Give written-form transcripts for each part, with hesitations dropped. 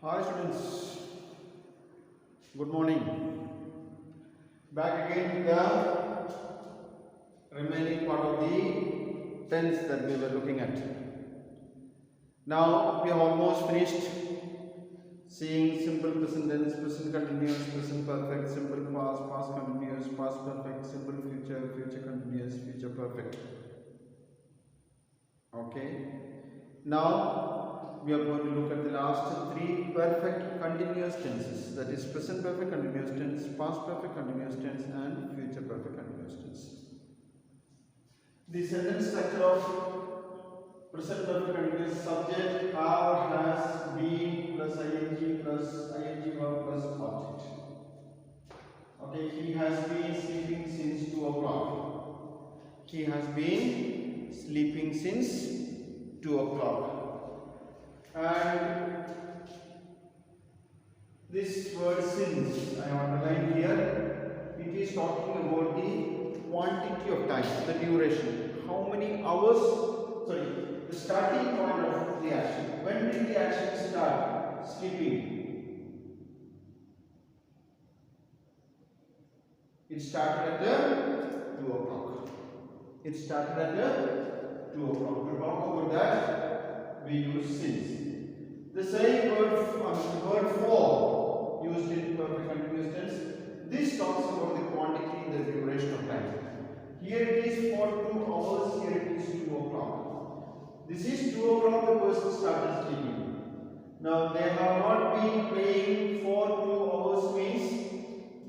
Hi students, good morning. Back again with the remaining part of the tense that we were looking at. Now we have almost finished seeing simple present tense, present continuous, present perfect, simple past, past continuous, past perfect, simple future, future continuous, future perfect. Okay. Now we are going to look at the last three perfect continuous tenses, that is present perfect continuous tense, past perfect continuous tense and future perfect continuous tense. The sentence structure of present perfect continuous: subject have, has, been plus ing verb plus object. Okay, he has been sleeping since 2 o'clock. He has been sleeping since 2 o'clock. And this word since I have underlined here, it is talking about the quantity of time, the duration. How many hours, the starting point of the action. When did the action start? Sleeping. It started at 2 o'clock. It started at 2 o'clock. We'll talk about that. We use since. The same word for used in perfect continuous tense. This talks about the quantity, the duration of time. Here it is for 2 hours, here it is 2 o'clock. This is 2 o'clock, the person started sleeping. Now they have not been playing for 2 hours means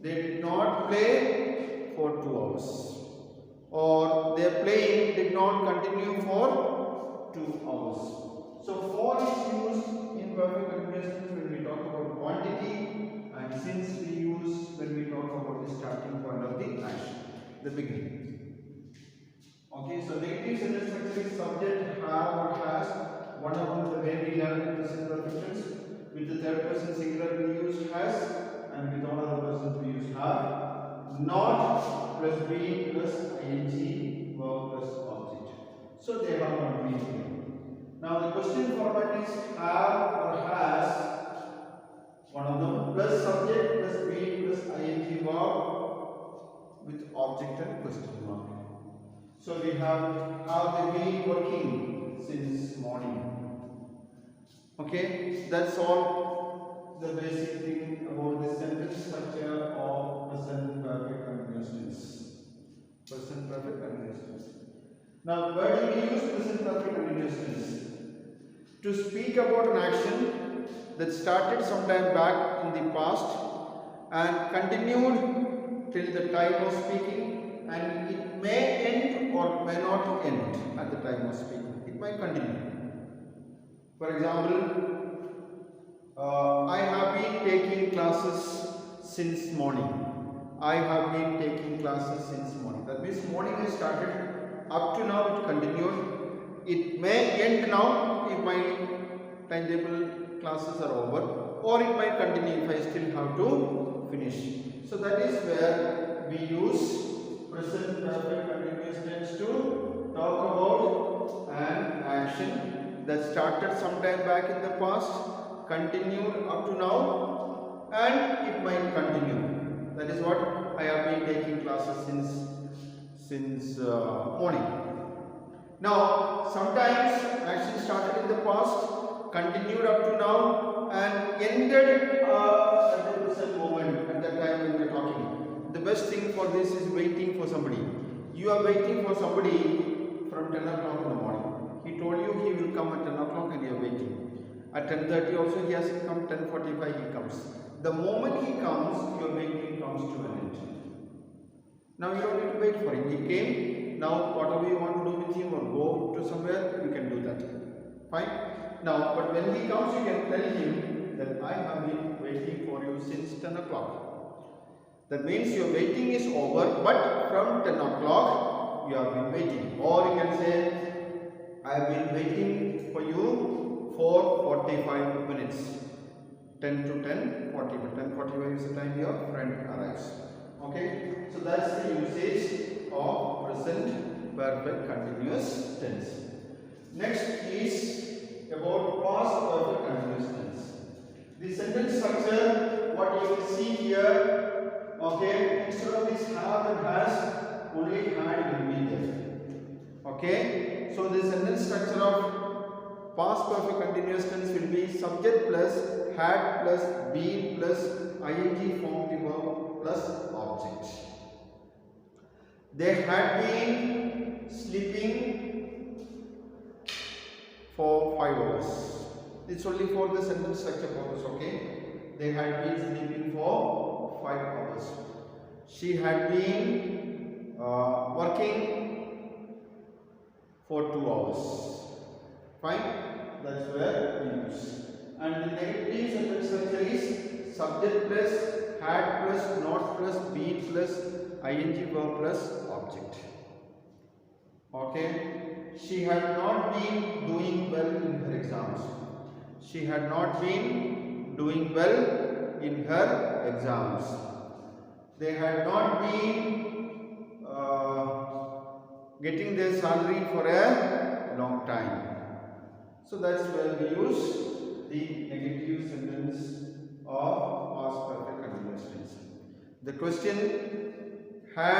they did not play for 2 hours. Or their playing did not continue for 2 hours. So for is used in perfect continuous tense when we talk about quantity, and since we use when we talk about the starting point of the action, the beginning. Okay, so negative sentence structure is subject have or has. One of them, the way we learn in present perfect tense. With the third person singular we use has, and with all other persons we use have. Not plus be plus ing verb plus object. So they have not been here. Now the question format is have or has, one of them, plus subject plus be plus ing verb with object and question mark. So we have they been working since morning. Okay, that's all the basic thing about the sentence structure of present perfect continuous tense. Present perfect continuous tense. Now where do we use present perfect continuous tense? To speak about an action that started sometime back in the past and continued till the time of speaking, and it may end or may not end at the time of speaking. It might continue. For example, I have been taking classes since morning. I have been taking classes since morning. That means morning has started, up to now it continued. It may end now if my timetable classes are over, or it might continue if I still have to finish. So that is where we use present perfect continuous tense to talk about an action that started sometime back in the past, continued up to now, and it might continue. That is what I have been taking classes since morning. Now, sometimes action started in the past, continued up to now, and ended at the present moment, at the time when we are talking. The best thing for this is waiting for somebody. You are waiting for somebody from 10 o'clock in the morning. He told you he will come at 10 o'clock and you are waiting. At 10:30 also he has come, 10:45 he comes. The moment he comes, your waiting comes to an end. Now you don't need to wait for him. He came. Now whatever you want to do with him or go to somewhere, you can do that. Fine. Now, but when he comes, you can tell him that I have been waiting for you since 10 o'clock. That means your waiting is over, but from 10 o'clock you have been waiting. Or you can say, I have been waiting for you for 45 minutes. 10 to 10:45. 10:45 is the time your friend arrives. Okay, so that's the usage of present perfect continuous tense. Next is about past perfect continuous tense. one has only had will be there. Okay, so the sentence structure of past perfect continuous tense will be subject plus had plus been plus ing form the verb plus object. They had been sleeping for 5 hours. It's only for the sentence structure purpose. Okay, they had been sleeping for 5 hours. She had been working for 2 hours. Fine, that's where we use. And the negative sentence structure is subject plus had plus not plus been plus ing verb plus object. Okay, she had not been doing well in her exams. She had not been doing well in her exams. They had not been getting their salary for a long time. So that's where we use the negative sentence of past perfect continuous tense. The question had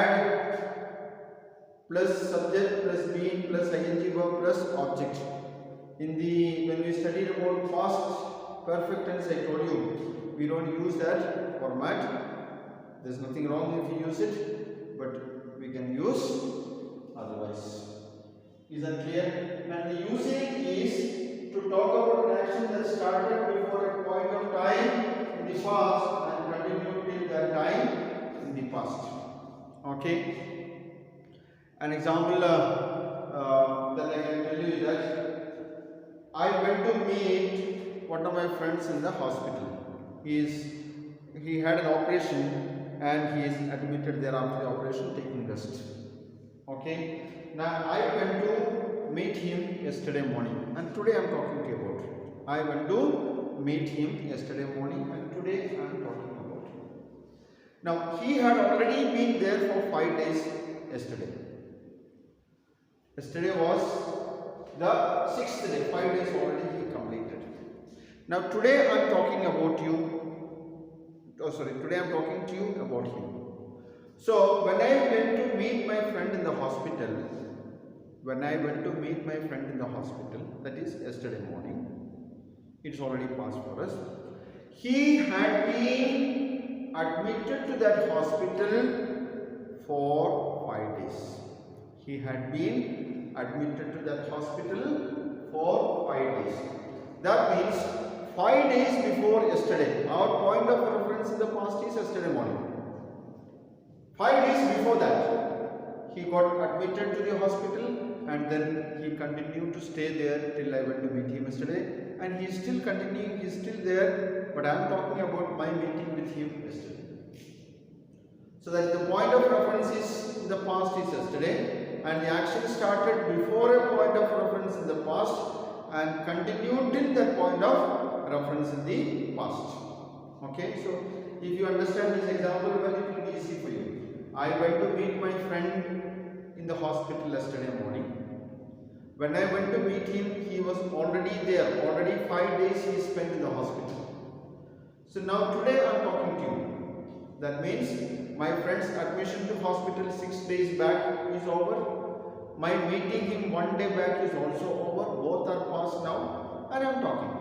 plus subject plus been plus ing verb plus object. When we studied about past perfect tense, I told you we don't use that format. There's nothing wrong if you use it, but we can use otherwise. Is that clear? And the usage is to talk about an action that started before a point of time in the past and continued till that time in the past. Okay. An example that I can tell you is that I went to meet one of my friends in the hospital. He had an operation and he is admitted there after the operation taking rest. Okay. Now I went to meet him yesterday morning and today I am talking to you about it. I went to meet him yesterday morning and today I am talking about it. Now he had already been there for 5 days yesterday. Yesterday was the 6th day, 5 days already he completed. Now today I am talking about today I am talking to you about him. So when I went to meet my friend in the hospital, that is yesterday morning, it's already passed for us. He had been admitted to that hospital for 5 days. He had been admitted to that hospital for 5 days. That means 5 days before yesterday. Our point of reference in the past is yesterday morning. 5 days before that, he got admitted to the hospital and then he continued to stay there till I went to meet him yesterday. And he is still continuing, he is still there, but I am talking about my meeting with him yesterday. So that the point of reference is in the past is yesterday, and the action started before a point of reference in the past and continued till that point of reference in the past. Okay, so if you understand this example well, it will be easy for you. I went to meet my friend in the hospital yesterday morning. When I went to meet him, he was already there. Already 5 days he spent in the hospital. So now today I am talking to you. That means my friend's admission to hospital 6 days back is over. My meeting him 1 day back is also over. Both are past now and I am talking.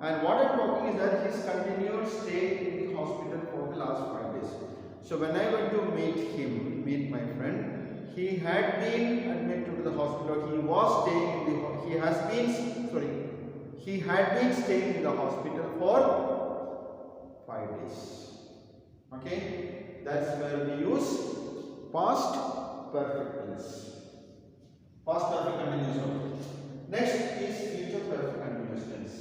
And what I am talking is that his continued stay in the hospital for the last 5 days. So when I went to meet my friend, he had been admitted to the hospital. He had been staying in the hospital for 5 days. Okay, that's where we use past perfect tense. Past perfect continuous tense. Next is future perfect continuous tense.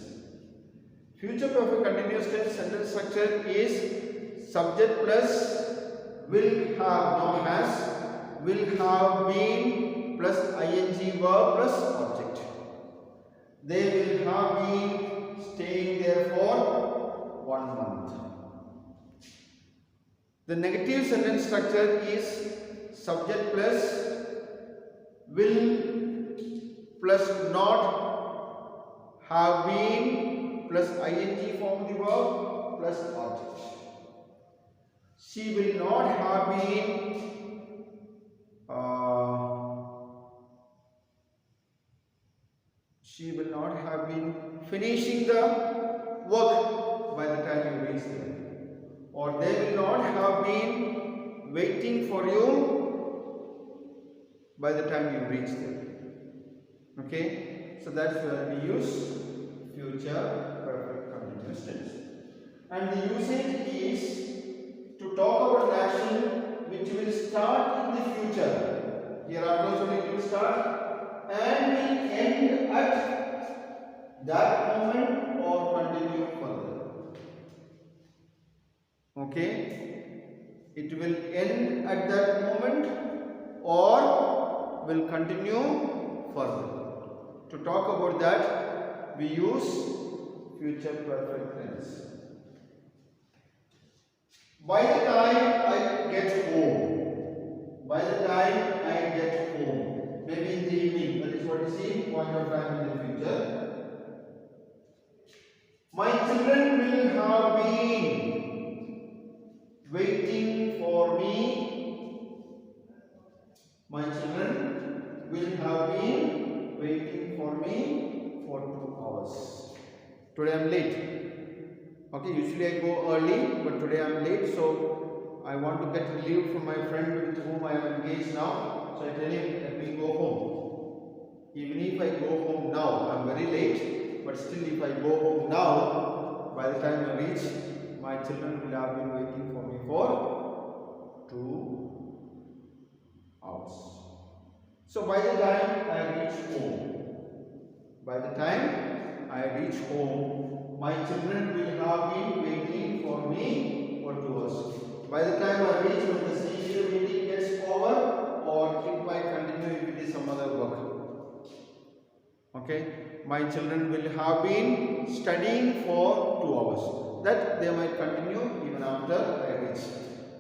Future perfect continuous tense sentence structure is subject plus will have, now has, will have been plus ing verb plus object. They will have been staying there for 1 month. The negative sentence structure is subject plus will plus not have been plus ing form the verb plus object. She will not have been uh, she will not have been finishing the work by the time you reach there, or they will not have been waiting for you by the time you reach there. Okay, so that's where we use future perfect continuous tense. And the usage is to talk about an action which will start in the future. Here after it will start and will end at that moment or continue further. Okay, it will end at that moment or will continue further. To talk about that, we use future perfect tense. By the time I get home, by the time I get home, maybe in the evening, that is what you see, point of time in the future. My children will have been waiting for me. My children will have been waiting for me for 2 hours. Today I am late. Okay, usually I go early, but today I am late, so I want to get relief from my friend with whom I am engaged now. So I tell him, let me go home. Even if I go home now, I am very late, but still if I go home now, by the time I reach, my children will have been waiting for me for 2 hours. So by the time I reach home, my children will have been waiting for me for 2 hours. By the time I reach, when the CCA meeting gets over, or it might continue if it is some other work. Okay, my children will have been studying for 2 hours. That they might continue even after I reach.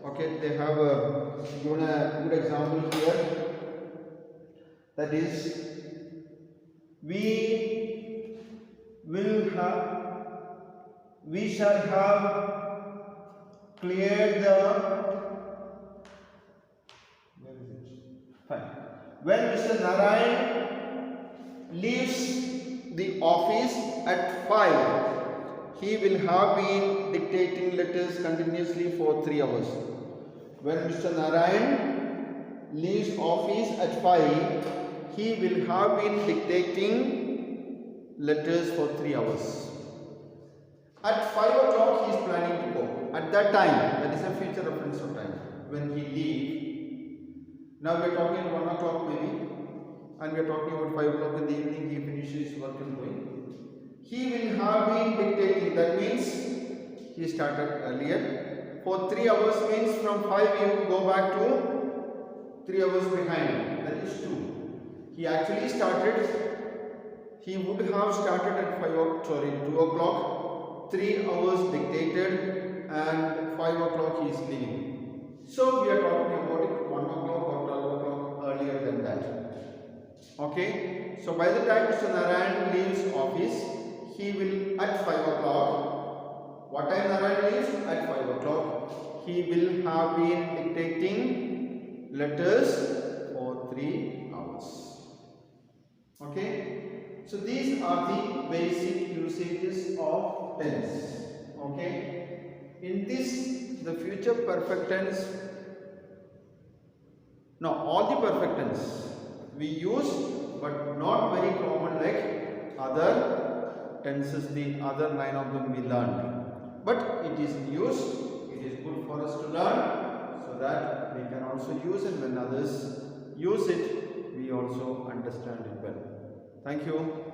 Okay, they have given a good example here. That is, we shall have cleared the, when Mr. Narayan leaves the office at 5, he will have been dictating letters continuously for 3 hours. When Mr. Narayan leaves office at 5, he will have been dictating letters for 3 hours. At 5 o'clock he is planning to go. At that time, that is a future reference of time, when he leaves. Now we are talking 1 o'clock maybe, and we are talking about 5 o'clock in the evening, he finishes his work and going. He will have been dictating, that means he started earlier. For 3 hours means from 5 you go back to 3 hours behind, that is 2. He actually started, he would have started at 2 o'clock. 3 hours dictated and 5 o'clock he is leaving. So we are talking about it 1 o'clock or 12 o'clock earlier than that. Okay. So by the time Mr. Narayan leaves office, he will at 5 o'clock. What time Narayan leaves? At 5 o'clock. He will have been dictating letters for 3 hours. Okay. So these are the basic usages of tense. Okay. In this, the future perfect tense, no, all the perfect tense we use, but not very common like other tenses, the other 9 of them we learned. But it is used, it is good for us to learn, so that we can also use it. When others use it, we also understand it well. Thank you.